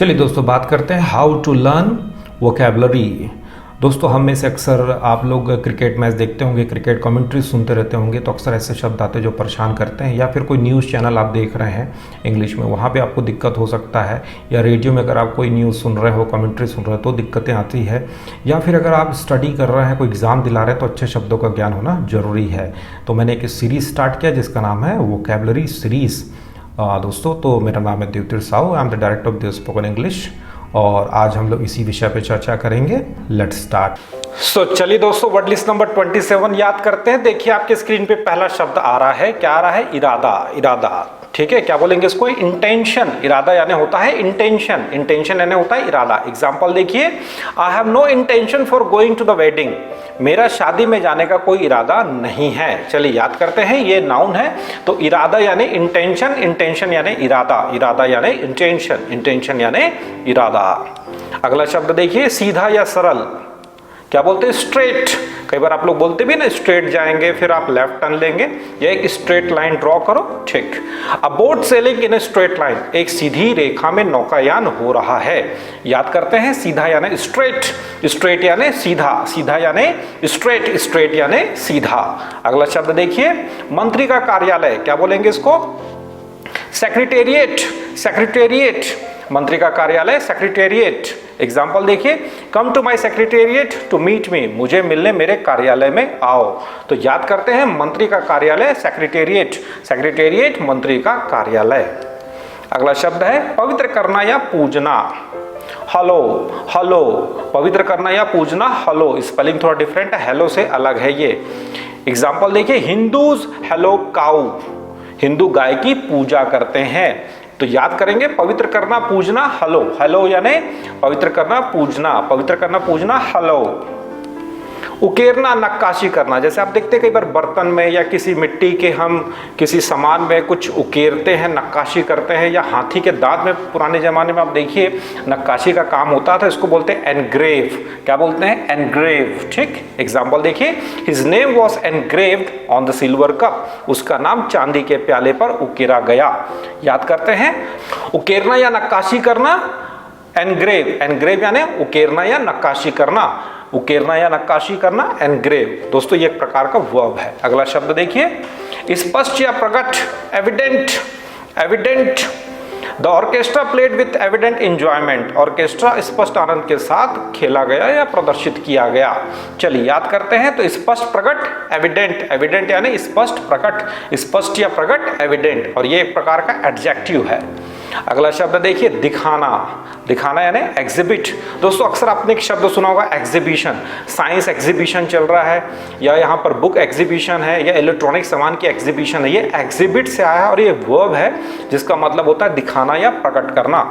चलिए दोस्तों बात करते हैं हाउ टू लर्न वोकैबलरी। दोस्तों हम में से अक्सर आप लोग क्रिकेट मैच देखते होंगे, क्रिकेट कमेंट्री सुनते रहते होंगे, तो अक्सर ऐसे शब्द आते हैं जो परेशान करते हैं। या फिर कोई न्यूज़ चैनल आप देख रहे हैं इंग्लिश में, वहाँ पे आपको दिक्कत हो सकता है। या रेडियो में अगर आप कोई न्यूज़ सुन रहे हो, कमेंट्री सुन रहे हो तो दिक्कतें आती है। या फिर अगर आप स्टडी कर रहे हैं, कोई एग्ज़ाम दिला रहे हैं, तो अच्छे शब्दों का ज्ञान होना ज़रूरी है। तो मैंने एक सीरीज़ स्टार्ट किया जिसका नाम है वोकैबलरी सीरीज़। दोस्तों तो मेरा नाम है Devtirtha Sahu, I am the director of the spoken English, और आज हम लोग इसी विषय पे चर्चा करेंगे। Let's start. चलिए दोस्तों वर्ड लिस्ट नंबर 27 याद करते हैं। देखिए आपके स्क्रीन पे पहला शब्द आ रहा है, क्या आ रहा है? इरादा। इरादा, ठीक है। क्या बोलेंगे इसको? इंटेंशन। इरादा यानी होता है इंटेंशन, इंटेंशन यानी होता है इरादा। एग्जाम्पल देखिए, I have no intention for going to the wedding. मेरा शादी में जाने का कोई इरादा नहीं है। चलिए याद करते हैं, ये नाउन है। तो इरादा यानी इंटेंशन, इंटेंशन यानी इरादा, इरादा यानी इंटेंशन, इंटेंशन यानी इरादा। अगला शब्द देखिए, सीधा या सरल। क्या बोलते हैं? स्ट्रेट। कई बार आप लोग बोलते भी ना, स्ट्रेट जाएंगे फिर आप लेफ्ट टर्न लेंगे, या एक स्ट्रेट लाइन ड्रॉ करो, ठीक। अ boat selling in a straight line, एक सीधी रेखा में नौकायान हो रहा है। याद करते हैं, सीधा यानी स्ट्रेट, स्ट्रेट यानी सीधा, सीधा यानी स्ट्रेट, स्ट्रेट यानी सीधा। अगला शब्द देखिए, मंत्री का कार्यालय। क्या बोलेंगे इसको? सेक्रेटेरिएट। सेक्रेटेरिएट, मंत्री का कार्यालय सेक्रेटेरिएट। एग्जाम्पल देखिए, come to my secretariat to meet me, मुझे मिलने मेरे कार्यालय में आओ। तो याद करते हैं, मंत्री का कार्यालय सेक्रेटेरिएट, सेक्रेटेरिएट मंत्री का कार्यालय। अगला शब्द है पवित्र करना या पूजना। हेलो, हेलो, पवित्र करना या पूजना, हेलो। स्पेलिंग थोड़ा डिफरेंट है, हेलो से अलग है ये। एग्जाम्पल देखिए, हिंदूज हेलो काऊ, हिंदू गाय की पूजा करते हैं। तो याद करेंगे, पवित्र करना पूजना हेलो, हेलो यानी पवित्र करना पूजना, पवित्र करना पूजना हेलो। उकेरना, नक्काशी करना। जैसे आप देखते हैं कई बार बर्तन में या किसी मिट्टी के हम किसी सामान में कुछ उकेरते हैं, नक्काशी करते हैं, या हाथी के दांत में पुराने जमाने में आप देखिए नक्काशी का काम होता था, इसको बोलते हैं एनग्रेव। क्या बोलते हैं? एनग्रेव, ठीक। एग्जाम्पल देखिए, his name was engraved on the silver cup, उसका नाम चांदी के प्याले पर उकेरा गया। याद करते हैं, उकेरना या नक्काशी करना, एनग्रेव। एनग्रेव यानी उकेरना या नक्काशी करना, उकेरना या नक्काशी करना, एनग्रेव। दोस्तों ये एक प्रकार का वर्ब है। अगला शब्द देखिए, स्पष्ट या प्रकट, evident. Evident, the orchestra played with evident enjoyment, orchestra स्पष्ट आनंद के साथ खेला गया या प्रदर्शित किया गया। चलिए याद करते हैं, तो स्पष्ट, प्रकट, एविडेंट। एविडेंट यानी स्पष्ट, प्रकट, स्पष्ट या प्रकट, एविडेंट, और ये एक प्रकार का एडजेक्टिव है। अगला शब्द देखिए, दिखाना। दिखाना यानी एग्जिबिट। दोस्तों अक्सर आपने एक शब्द सुना होगा, एग्जीबिशन। साइंस एग्जीबिशन चल रहा है, या यहाँ पर बुक एग्जीबिशन है, या इलेक्ट्रॉनिक सामान की एग्जीबिशन है। ये एग्जिबिट से आया है और ये वर्ब है जिसका मतलब होता है दिखाना या प्रकट करना।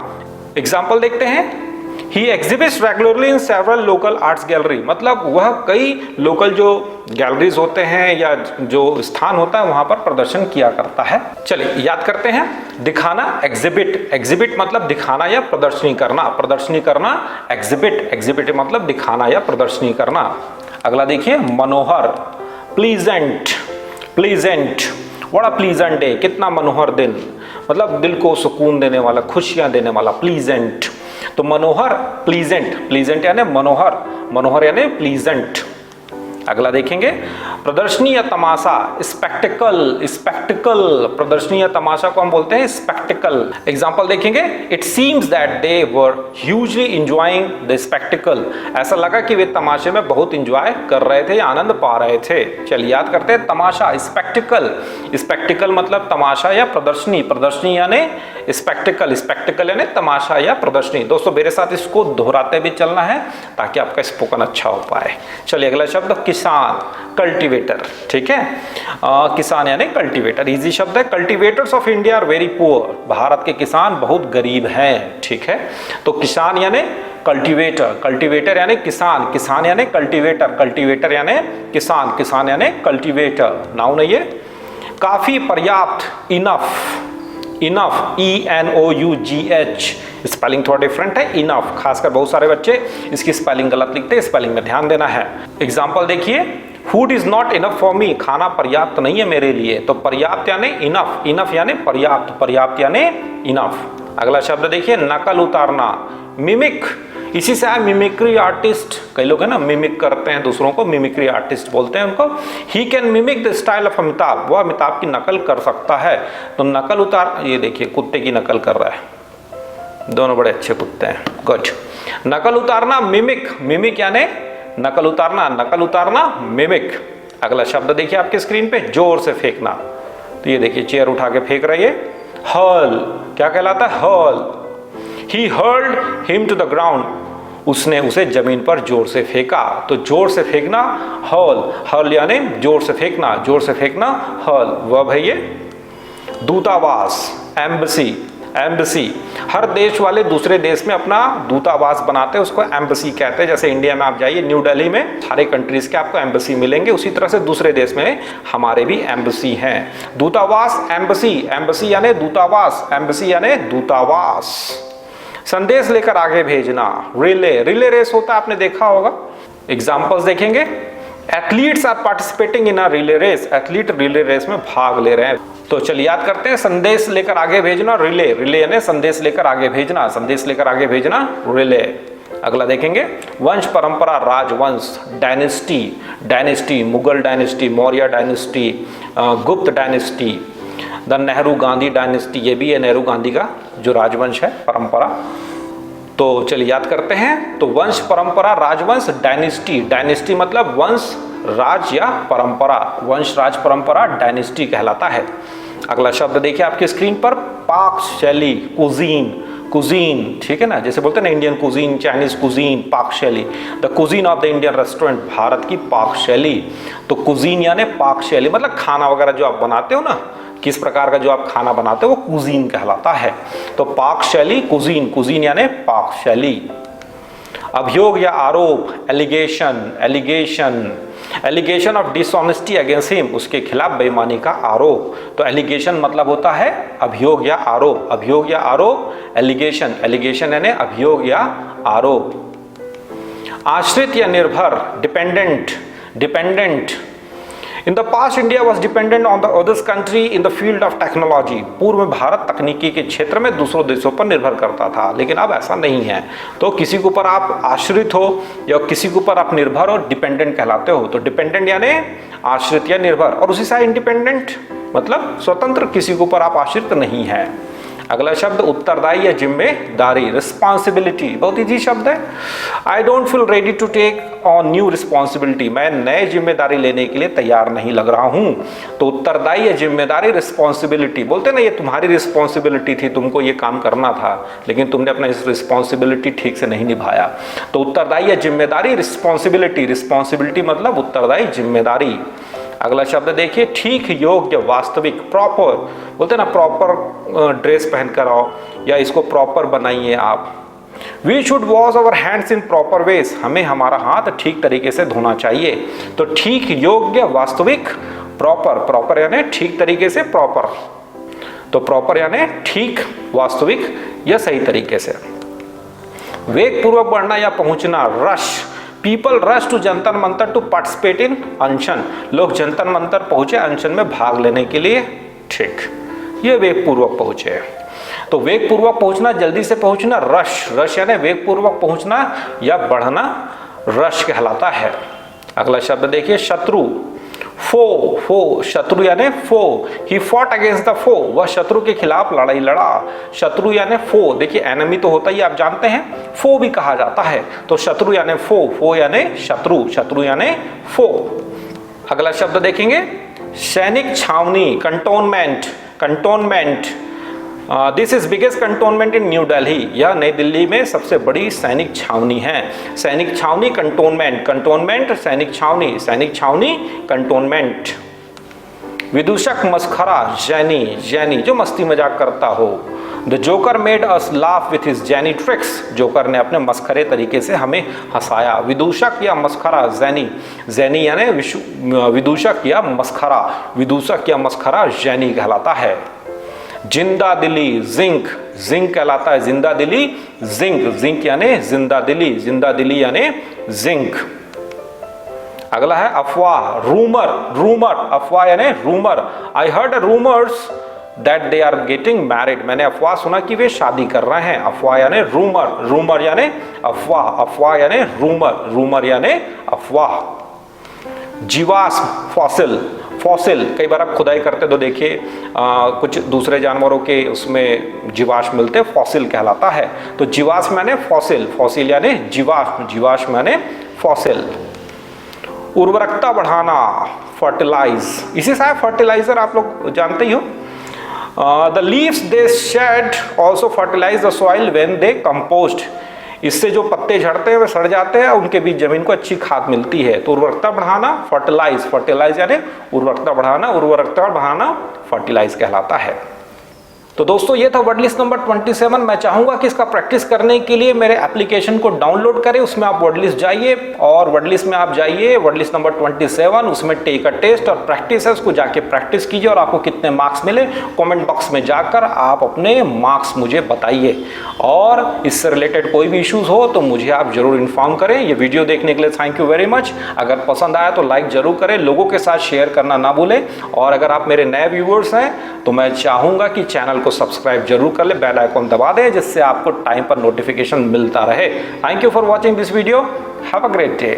एग्जाम्पल देखते हैं, he exhibits regularly in several local arts gallery, मतलब वह कई लोकल जो गैलरीज होते हैं या जो स्थान होता है वहां पर प्रदर्शन किया करता है। चलिए याद करते हैं, दिखाना एग्जिबिट, एग्जिबिट मतलब दिखाना या प्रदर्शनी करना, प्रदर्शनी करना एग्जिबिट, एग्जिबिट मतलब दिखाना या प्रदर्शनी करना। अगला देखिए, मनोहर, प्लीजेंट। प्लीजेंट, बड़ा प्लीजेंट डे, कितना मनोहर दिन, मतलब दिल को सुकून देने वाला, खुशियां देने वाला, प्लीजेंट। तो मनोहर, प्लीजेंट, प्लीजेंट यानी मनोहर, मनोहर यानी प्लीजेंट। अगला देखेंगे, प्रदर्शनी या तमाशा, स्पेक्टिकल। स्पेक्टिकल, प्रदर्शनी या तमाशा को हम बोलते हैं स्पेक्टिकल। एग्जाम्पल देखेंगे, it seems that they were hugely enjoying the spectacled, ऐसा लगा कि वे तमाशे में बहुत एंजॉय कर रहे थे या आनंद पा रहे थे। चलिए याद करते हैं, तमाशा, स्पेक्टिकल। स्पेक्टिकल मतलब तमाशा या प्रदर्शनी, प्रदर्शनी यानी स्पेक्टिकल, स्पेक्टिकल यानी तमाशा या प्रदर्शनी। दोस्तों मेरे साथ इसको दोहराते भी चलना है ताकि आपका स्पोकन अच्छा हो पाए। चलिए अगला शब्द, किसान, कल्टीवेटर, ठीक है। किसान यानी कल्टीवेटर, इजी शब्द है। Cultivators of India are very poor, Bharat के किसान बहुत गरीब हैं, ठीक है। तो किसान यानी कल्टीवेटर, कल्टीवेटर यानी किसान, किसान यानी कल्टीवेटर, कल्टीवेटर यानी किसान, किसान यानी कल्टीवेटर। नाउन है ये। काफी, पर्याप्त, इनफ। इनफ, ENOUGH, स्पेलिंग थोड़ा डिफरेंट है, इनफ। खासकर बहुत सारे बच्चे इसकी स्पेलिंग गलत लिखते हैं, स्पेलिंग में ध्यान देना है। एग्जाम्पल देखिए, food is not enough for me, खाना पर्याप्त नहीं है मेरे लिए। तो पर्याप्त यानी इनफ, इनफ यानी पर्याप्त, पर्याप्त यानी इनफ। अगला शब्द देखिए नकल उतारना, मिमिक, इसी से आया मिमिक्री आर्टिस्ट। कई लोग है ना मिमिक करते हैं दूसरों को, मिमिक्री आर्टिस्ट बोलते हैं उनको। He can mimic the style of Amitabh, वो अमिताभ की नकल कर सकता है। तो नकल उतार, ये देखिए कुत्ते की नकल कर रहा है, दोनों बड़े अच्छे कुत्ते हैं, गुड। नकल उतारना मिमिक, मिमिक यानी नकल उतारना, नकल उतारना मिमिक। अगला शब्द देखिए आपके स्क्रीन पे, जोर से फेंकना। तो ये देखिए चेयर उठा के फेंक रही है, हर्ल, क्या कहलाता है, hurl. He hurled him to the ground, उसने उसे जमीन पर जोर से फेंका। तो जोर से फेंकना हर्ल, हर्ल यानी जोर से फेंकना, जोर से फेंकना हर्ल। वर्ब है ये। दूतावास, एम्बेसी, एम्बेसी, हर देश वाले दूसरे देश में अपना दूतावास बनाते हैं, उसको एम्बेसी कहते हैं। जैसे इंडिया में आप जाइए न्यू दिल्ली में, सारे कंट्रीज के आपको एम्बेसी मिलेंगे, उसी तरह से दूसरे देश में हमारे भी एम्बेसी हैं। दूतावास, एम्बेसी, एम्बेसी यानी दूतावास, एम्बेसी यानी दूतावास। संदेश लेकर आगे भेजना, रिले, रिले रेस होता है आपने देखा होगा। एग्जांपल्स देखेंगे, athletes are participating in a relay race, athlete relay race में भाग ले रहे हैं। तो चलिए याद करते हैं, संदेश लेकर आगे भेजना रिले, रिले यानी संदेश लेकर आगे भेजना, संदेश लेकर आगे भेजना रिले। अगला देखेंगे, वंश परंपरा, राजवंश, dynasty, dynasty, Mughal dynasty, Maurya dynasty, Gupta dynasty, the Nehru Gandhi dynasty, ये भी है नेहरू गांधी का जो राजवंश है, परंपरा। तो चलिए याद करते हैं, तो वंश परंपरा राजवंश, डायनेस्टी, डायनेस्टी मतलब वंश राज या परंपरा, वंश राज परंपरा डायनेस्टी कहलाता है। अगला शब्द देखिए आपके स्क्रीन पर, पाक शैली, कुजीन, कुजीन, ठीक है ना, जैसे बोलते हैं ना इंडियन कुजीन, चाइनीज कुजीन, पाक शैली, the cuisine of the Indian restaurant, Bharat की पाक शैली। तो कुजीन यानी पाक शैली, मतलब खाना वगैरह जो आप बनाते हो ना, किस प्रकार का जो आप खाना बनाते हो वो कुजीन कहलाता है। तो पाक शैली, कुजीन, कुजीन यानी पाक शैली। अभियोग या आरोप, allegation, allegation, allegation of dishonesty against him, उसके खिलाफ बेईमानी का आरोप। तो एलिगेशन मतलब होता है अभियोग या आरोप, अभियोग या आरोप, एलिगेशन, एलिगेशन यानी अभियोग या आरोप। आश्रित या निर्भर, dependent, dependent, in the past India was dependent on the others country in the field of technology, पूर्व में भारत तकनीकी के क्षेत्र में दूसरों देशों पर निर्भर करता था, लेकिन अब ऐसा नहीं है। तो किसी के ऊपर आप आश्रित हो या किसी के ऊपर आप निर्भर हो, डिपेंडेंट कहलाते हो। तो डिपेंडेंट यानी आश्रित या निर्भर, और उसी से इंडिपेंडेंट मतलब स्वतंत्र, किसी के ऊपर आप आश्रित नहीं है। अगला शब्द उत्तरदायी या जिम्मेदारी, रिस्पॉन्सिबिलिटी, बहुत इजी शब्द है। I don't feel ready to take on new responsibility, मैं नए जिम्मेदारी लेने के लिए तैयार नहीं लग रहा हूं। तो उत्तरदायी या जिम्मेदारी, रिस्पॉन्सिबिलिटी, बोलते ना ये तुम्हारी रिस्पॉन्सिबिलिटी थी, तुमको ये काम करना था, लेकिन तुमने अपना इस रिस्पॉन्सिबिलिटी ठीक से नहीं निभाया। तो उत्तरदायी या जिम्मेदारी, रिस्पॉन्सिबिलिटी, रिस्पॉन्सिबिलिटी मतलब उत्तरदायी जिम्मेदारी। अगला शब्द देखिए, ठीक, योग्य, वास्तविक, प्रॉपर, बोलते ना प्रॉपर ड्रेस पहन कर आओ या इसको प्रॉपर बनाइए आप। We should wash our hands in proper ways, हमें हमारा हाथ ठीक तरीके से धोना चाहिए। तो ठीक, योग्य, वास्तविक, प्रॉपर, प्रॉपर यानी ठीक तरीके से, प्रॉपर। तो प्रॉपर यानी ठीक, वास्तविक या सही तरीके से। वेग पूर्वक बढ़ना या पहुंचना, rush, people rush to Jantar Mantar to participate in अनशन, लोग जंतर मंतर पहुंचे अनशन में भाग लेने के लिए, ठीक, ये वेग पूर्वक पहुंचे। तो वेग पूर्वक पहुंचना, जल्दी से पहुंचना, रश, रश यानी वेग पूर्वक पहुंचना या बढ़ना, रश कहलाता है। अगला शब्द देखिए, शत्रु, फो, फो, शत्रु यानी फो, ही फॉट अगेंस्ट द फो, वह शत्रु के खिलाफ लड़ाई लड़ा। शत्रु यानी फो, देखिए एनिमी तो होता ही आप जानते हैं, फो भी कहा जाता है। तो शत्रु यानी फो, फो यानी शत्रु, शत्रु यानी फो। अगला शब्द देखेंगे, सैनिक छावनी, cantonment, cantonment, this is biggest cantonment in new Delhi, यह नई दिल्ली में सबसे बड़ी सैनिक छावनी है। सैनिक छावनी, कंटोनमेंट, कंटोनमेंट, सैनिक छावनी, सैनिक छावनी, कंटोनमेंट। विदूषक, मस्खरा, जैनी, जैनी जो मस्ती मजाक करता हो। The joker made us laugh with his zany tricks, joker ने अपने मस्खरे तरीके से हमें हंसाया। विदूषक या मस्खरा, जैनी, जैनी यानी विदूषक या मस्खरा, विदूषक या मस्खरा जैनी कहलाता है। जिंदा दिली, जिंक, जिंक कहलाता है, जिंदा दिली, जिंक, जिंक यानी जिंदा दिली, जिंदा दिली यानी जिंक। अगला है अफवाह, रूमर, रूमर, अफवाह यानी rumour. I heard rumours that they are getting married, मैंने अफवाह सुना कि वे शादी कर रहे हैं। अफवाह यानी रूमर, रूमर यानी अफवाह, अफवाह यानी रूमर, रूमर यानी अफवाह। जीवाश्म फॉसिल, फॉसिल कई बार आप खुदाई करते तो देखिए कुछ दूसरे जानवरों के उसमें जीवाश्म मिलते हैं, फॉसिल कहलाता है। तो जीवाश्म यानी फॉसिल, फॉसिल यानी जीवाश्म, जीवाश्म यानी फॉसिल। उर्वरकता बढ़ाना, फर्टिलाइज, इसी से फर्टिलाइजर आप लोग जानते ही हो। The leaves they shed also fertilise the soil when they compost, इससे जो पत्ते झड़ते हैं वे सड़ जाते हैं, उनके बीच जमीन को अच्छी खाद मिलती है। तो उर्वरकता बढ़ाना फर्टिलाइज, फर्टिलाइज यानी उर्वरकता बढ़ाना, उर्वरकता बढ़ाना फर्टिलाइज कहलाता है। तो दोस्तों ये था वर्ड लिस्ट नंबर 27। मैं चाहूंगा कि इसका प्रैक्टिस करने के लिए मेरे एप्लीकेशन को डाउनलोड करें, उसमें आप वर्ड लिस्ट जाइए और वर्ड लिस्ट में आप जाइए, वर्ड लिस्ट नंबर 27, उसमें टेक अ टेस्ट और प्रैक्टिस है, उसको जाके प्रैक्टिस कीजिए और आपको कितने मार्क्स मिले कमेंट बॉक्स में जाकर आप अपने मार्क्स मुझे बताइए। और इससे रिलेटेड कोई भी इश्यूज हो तो मुझे आप जरूर इन्फॉर्म करें। ये वीडियो देखने के लिए थैंक यू वेरी मच। अगर पसंद आया तो लाइक जरूर करें, लोगों के साथ शेयर करना ना भूलें। और अगर आप मेरे नए व्यूअर्स हैं तो मैं चाहूंगा कि चैनल को सब्सक्राइब जरूर कर ले, बेल आइकॉन दबा दें जिससे आपको टाइम पर नोटिफिकेशन मिलता रहे। Thank you for watching this video, have a great day.